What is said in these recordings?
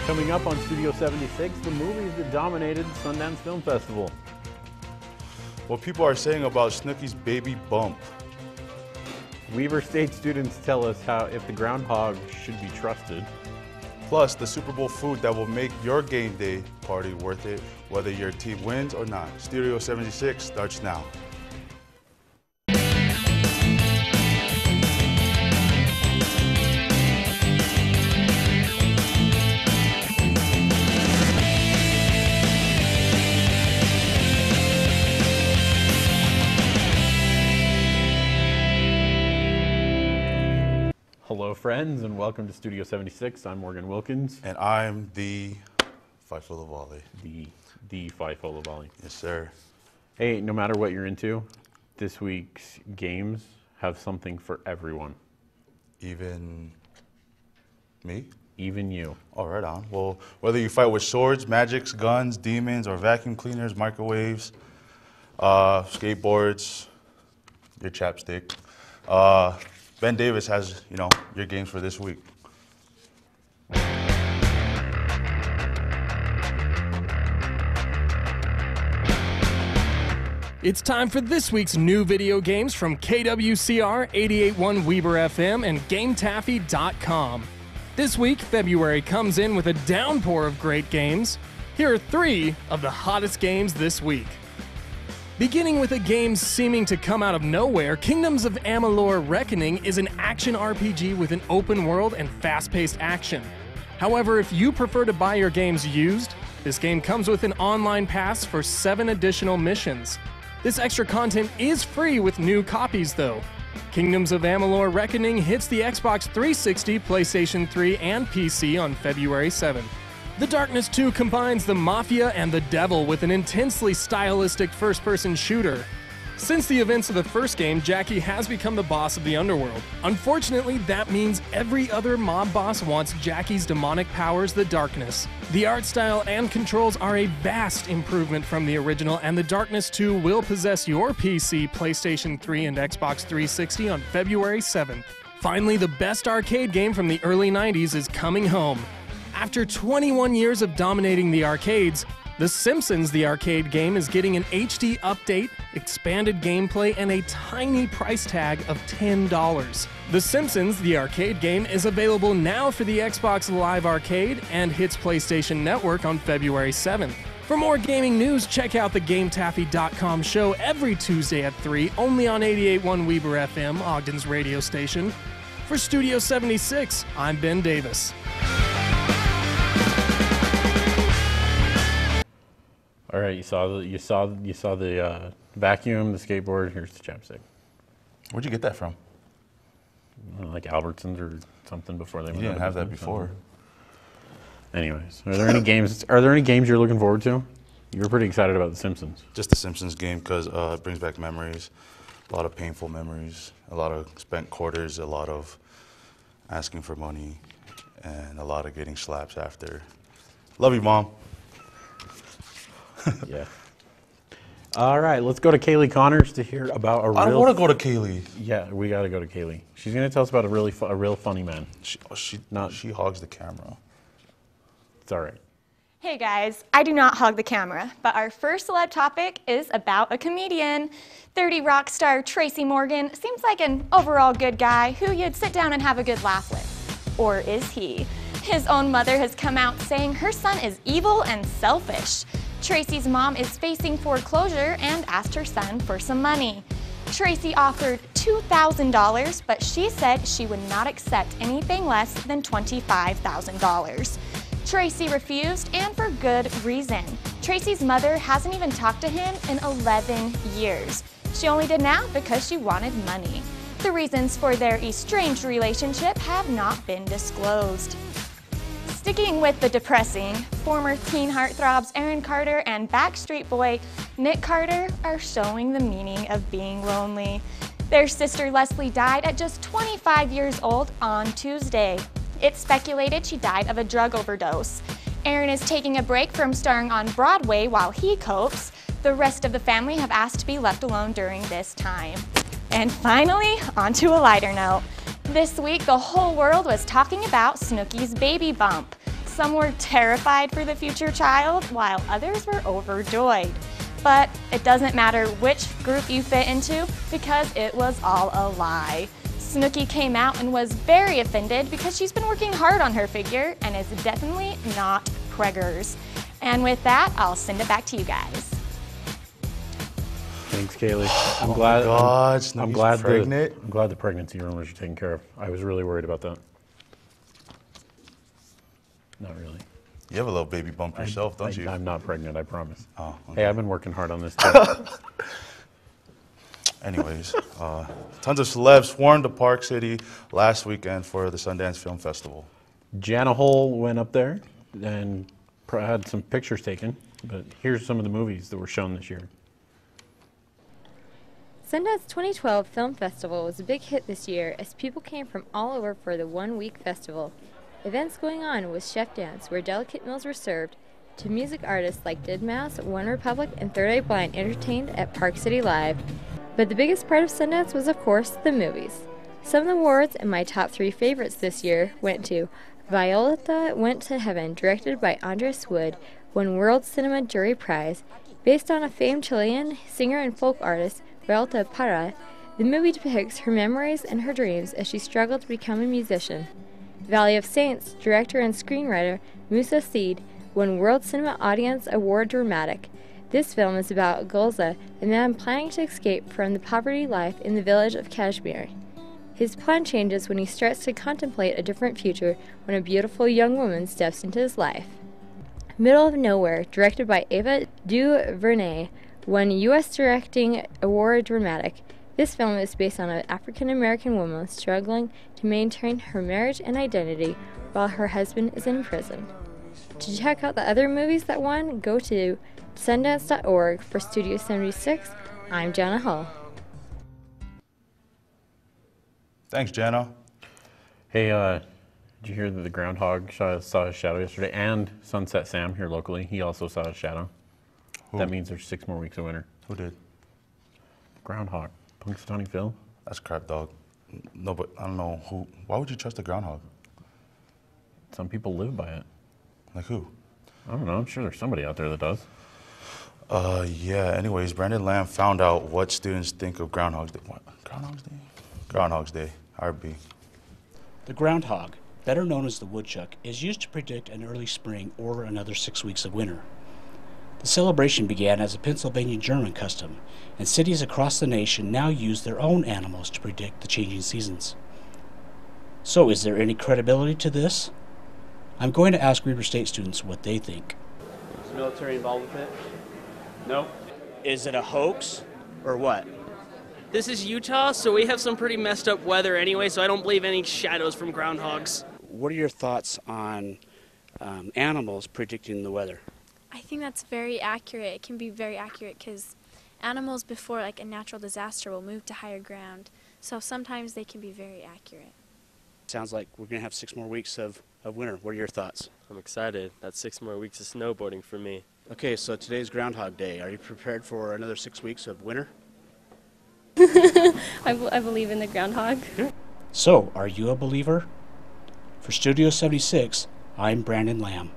Coming up on Studio 76, the movies that dominated Sundance Film Festival. What people are saying about Snooki's baby bump. Weber State students tell us how if the Groundhog should be trusted. Plus, the Super Bowl food that will make your game day party worth it, whether your team wins or not. Studio 76 starts now. Hello friends and welcome to Studio 76. I'm Morgan Wilkins. And I'm the Faifo Volley. The Faifo Volley. Yes, sir. Hey, no matter what you're into, this week's games have something for everyone. Even me? Even you. Oh, right on. Well, whether you fight with swords, magics, guns, demons, or vacuum cleaners, microwaves, skateboards, your chapstick, Ben Davis has, your games for this week. It's time for this week's new video games from KWCR 88.1 Weber FM and GameTaffy.com. This week, February comes in with a downpour of great games. Here are 3 of the hottest games this week. Beginning with a game seeming to come out of nowhere, Kingdoms of Amalur: Reckoning is an action RPG with an open world and fast-paced action. However, if you prefer to buy your games used, this game comes with an online pass for 7 additional missions. This extra content is free with new copies though. Kingdoms of Amalur: Reckoning hits the Xbox 360, PlayStation 3, and PC on February 7th. The Darkness 2 combines the Mafia and the Devil with an intensely stylistic first-person shooter. Since the events of the first game, Jackie has become the boss of the underworld. Unfortunately, that means every other mob boss wants Jackie's demonic powers, the Darkness. The art style and controls are a vast improvement from the original, and the Darkness 2 will possess your PC, PlayStation 3, and Xbox 360 on February 7th. Finally, the best arcade game from the early 90s is coming home. After 21 years of dominating the arcades, The Simpsons the arcade game is getting an HD update, expanded gameplay, and a tiny price tag of $10. The Simpsons the arcade game is available now for the Xbox Live Arcade and hits PlayStation Network on February 7th. For more gaming news, check out the GameTaffy.com show every Tuesday at 3, only on 88.1 Weber FM, Ogden's radio station. For Studio 76, I'm Ben Davis. All right, you saw the vacuum, the skateboard. Here's the chapstick. Where'd you get that from? Like Albertsons or something before they went. You didn't have that before. Anyways, are there any games? Are there any games you're looking forward to? You were pretty excited about The Simpsons. Just the Simpsons game because it brings back memories, a lot of painful memories, a lot of spent quarters, a lot of asking for money, and a lot of getting slaps after. Love you, Mom. Yeah. All right, let's go to Kaylee Connors to hear about a real... I don't want to go to Kaylee. Yeah, we got to go to Kaylee. She's going to tell us about a real funny man. She hogs the camera. It's all right. Hey guys, I do not hog the camera, but our first celeb topic is about a comedian. 30 rock star Tracy Morgan seems like an overall good guy who you'd sit down and have a good laugh with. Or is he? His own mother has come out saying her son is evil and selfish. Tracy's mom is facing foreclosure and asked her son for some money. Tracy offered $2,000, but she said she would not accept anything less than $25,000. Tracy refused, and for good reason. Tracy's mother hasn't even talked to him in 11 years. She only did now because she wanted money. The reasons for their estranged relationship have not been disclosed. Sticking with the depressing, former teen heartthrobs Aaron Carter and Backstreet Boy Nick Carter are showing the meaning of being lonely. Their sister Leslie died at just 25 years old on Tuesday. It's speculated she died of a drug overdose. Aaron is taking a break from starring on Broadway while he copes. The rest of the family have asked to be left alone during this time. And finally, onto a lighter note. This week, the whole world was talking about Snooki's baby bump. Some were terrified for the future child, while others were overjoyed. But it doesn't matter which group you fit into because it was all a lie. Snooki came out and was very offended because she's been working hard on her figure and is definitely not preggers. And with that, I'll send it back to you guys. Thanks, Kaylee. I'm Oh glad. my God, I'm Snooki's glad pregnant. I'm glad the pregnancy rumors are taken care of. I was really worried about that. Not really. You have a little baby bump yourself, don't you? I'm not pregnant, I promise. Oh, okay. Hey, I've been working hard on this too. Anyways, tons of celebs swarmed to Park City last weekend for the Sundance Film Festival. Jana Hole went up there and had some pictures taken, but here's some of the movies that were shown this year. Sundance 2012 Film Festival was a big hit this year as people came from all over for the one-week festival. Events going on was chef dance, where delicate meals were served, to music artists like Deadmau5, One Republic, and Third Eye Blind entertained at Park City Live. But the biggest part of Sundance was, of course, the movies. Some of the awards and my top 3 favorites this year went to Violeta Went to Heaven, directed by Andres Wood, won World Cinema Jury Prize. Based on a famed Chilean singer and folk artist, Violeta Parra, the movie depicts her memories and her dreams as she struggled to become a musician. Valley of Saints, director and screenwriter Musa Seed, won World Cinema Audience Award Dramatic. This film is about Gulza, a man planning to escape from the poverty life in the village of Kashmir. His plan changes when he starts to contemplate a different future when a beautiful young woman steps into his life. Middle of Nowhere, directed by Ava DuVernay, won U.S. Directing Award Dramatic. This film is based on an African-American woman struggling to maintain her marriage and identity while her husband is in prison. To check out the other movies that won, go to Sundance.org. For Studio 76, I'm Jana Hull. Thanks, Jana. Hey, did you hear that the Groundhog saw his shadow yesterday? And Sunset Sam here locally, he also saw his shadow. Who? That means there's 6 more weeks of winter. Who did? Groundhog. Punxsutawney Phil. That's crap, dog. No, but I don't know who. Why would you trust a groundhog? Some people live by it. Like who? I don't know. I'm sure there's somebody out there that does. Yeah. Anyways, Brandon Lamb found out what students think of Groundhog's Day. What? Groundhog's Day? Groundhog's Day. RB. The groundhog, better known as the woodchuck, is used to predict an early spring or another 6 weeks of winter. The celebration began as a Pennsylvania German custom, and cities across the nation now use their own animals to predict the changing seasons. So, is there any credibility to this? I'm going to ask Weber State students what they think. Is the military involved with it? No. Is it a hoax, or what? This is Utah, so we have some pretty messed up weather anyway, so I don't believe any shadows from groundhogs. What are your thoughts on animals predicting the weather? I think that's very accurate. It can be very accurate because animals before like a natural disaster will move to higher ground. So sometimes they can be very accurate. Sounds like we're going to have 6 more weeks of winter. What are your thoughts? I'm excited. That's 6 more weeks of snowboarding for me. Okay, so today's Groundhog Day. Are you prepared for another 6 weeks of winter? I believe in the groundhog. So, are you a believer? For Studio 76, I'm Brandon Lamb.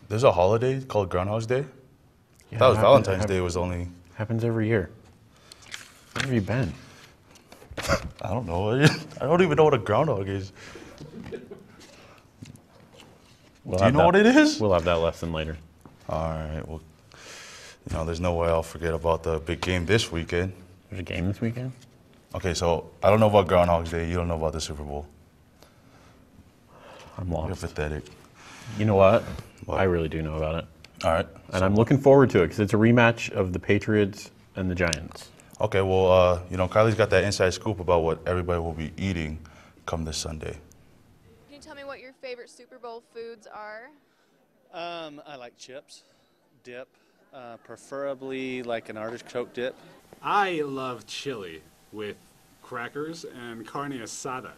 There's a holiday called Groundhog's Day? Yeah, That was Valentine's Day was only... Happens every year. Where have you been? I don't know. I don't even know what a groundhog is. We'll Do you know what it is? We'll have that lesson later. All right. Well, you know, there's no way I'll forget about the big game this weekend. There's a game this weekend? Okay, so I don't know about Groundhog's Day. You don't know about the Super Bowl. I'm You're lost. pathetic. You know what? What? I really do know about it. All right. And I'm looking forward to it because it's a rematch of the Patriots and the Giants. Okay, well, you know, Kylie's got that inside scoop about what everybody will be eating come this Sunday. Can you tell me what your favorite Super Bowl foods are? I like chips, dip, preferably like an artichoke dip. I love chili with crackers and carne asada.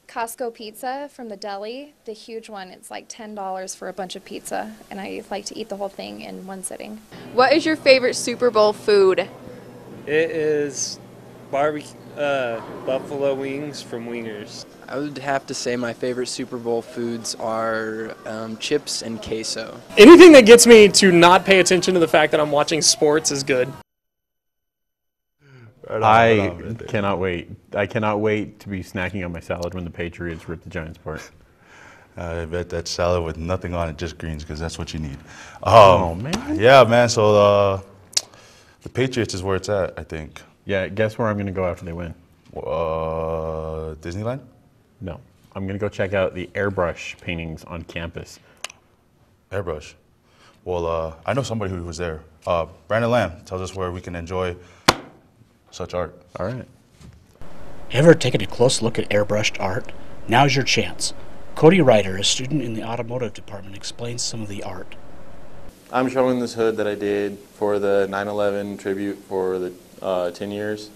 Costco pizza from the deli, the huge one. It's like $10 for a bunch of pizza, and I like to eat the whole thing in one sitting. What is your favorite Super Bowl food? It is barbecue. Buffalo wings from Wingers. I would have to say my favorite Super Bowl foods are chips and queso. Anything that gets me to not pay attention to the fact that I'm watching sports is good. I cannot wait. I cannot wait to be snacking on my salad when the Patriots rip the Giants apart. I bet that salad with nothing on it, just greens, because that's what you need. Oh, man. Yeah, man. So the Patriots is where it's at, I think. Yeah, guess where I'm going to go after they win? Disneyland? No. I'm going to go check out the airbrush paintings on campus. Airbrush. Well, I know somebody who was there. Brandon Lamb tells us where we can enjoy such art. All right. Ever taken a close look at airbrushed art? Now's your chance. Cody Ryder, a student in the automotive department, explains some of the art. I'm showing this hood that I did for the 9/11 tribute for the 10 years.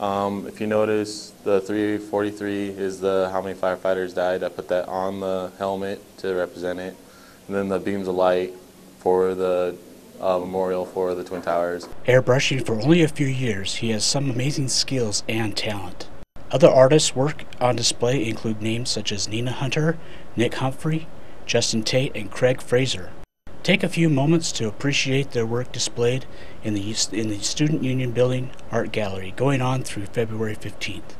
If you notice, the 343 is how many firefighters died. I put that on the helmet to represent it. And then the beams of light for the memorial for the Twin Towers. Airbrushing for only a few years, he has some amazing skills and talent. Other artists' work on display include names such as Nina Hunter, Nick Humphrey, Justin Tate, and Craig Fraser. Take a few moments to appreciate their work displayed in the Student Union Building Art Gallery going on through February 15th.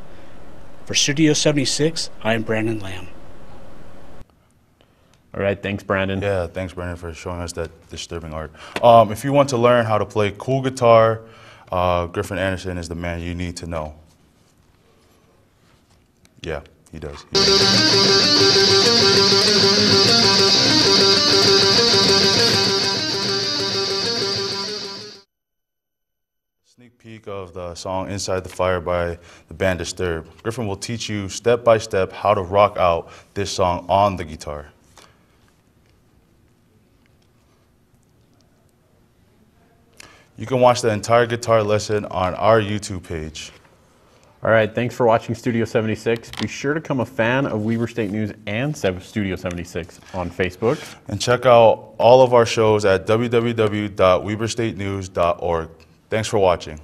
For Studio 76, I'm Brandon Lamb. All right, thanks, Brandon. Yeah, thanks, Brandon, for showing us that disturbing art. If you want to learn how to play cool guitar, Griffin Anderson is the man you need to know. Yeah, he does. Sneak peek of the song Inside the Fire by the band Disturbed. Griffin will teach you step by step how to rock out this song on the guitar. You can watch the entire guitar lesson on our YouTube page. All right, thanks for watching Studio 76. Be sure to become a fan of Weber State News and Studio 76 on Facebook. And check out all of our shows at www.weberstatenews.org. Thanks for watching.